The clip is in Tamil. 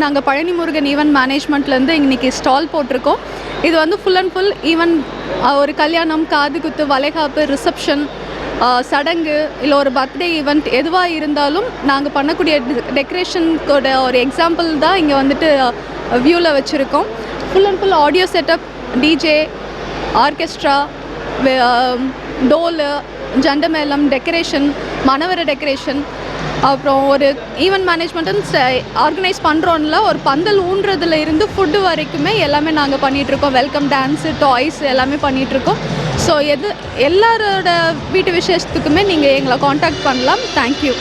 நாங்கள் பழனி முருகன் ஈவெண்ட் மேனேஜ்மெண்ட்லேருந்து இன்றைக்கி ஸ்டால் போட்டிருக்கோம். இது வந்து ஃபுல் அண்ட் ஃபுல் ஈவெண்ட், ஒரு கல்யாணம், காது குத்து, வளைகாப்பு, ரிசப்ஷன், சடங்கு, இல்லை ஒரு பர்த்டே ஈவெண்ட் எதுவாக இருந்தாலும் நாங்கள் பண்ணக்கூடிய டெக்கரேஷனுக்கோட ஒரு எக்ஸாம்பிள் தான் இங்கே வந்துட்டு வியூவில் வச்சுருக்கோம். Full and full audio setup, DJ, orchestra, dhol, ஜண்டமேளம், டெக்கரேஷன், மணவர டெக்கரேஷன், அப்புறம் ஒரு ஈவெண்ட் மேனேஜ்மெண்ட்டுன்னு ஆர்கனைஸ் பண்ணுறோன்ல ஒரு பந்தல் ஊன்றதுல இருந்து ஃபுட்டு வரைக்குமே எல்லாமே நாங்கள் பண்ணிகிட்ருக்கோம். வெல்கம் டான்ஸு, டாய்ஸ் எல்லாமே பண்ணிகிட்ருக்கோம். ஸோ எல்லாரோட வீட்டு விசேஷத்துக்குமே நீங்கள் எங்களை காண்டாக்ட் பண்ணலாம். தேங்க்யூ.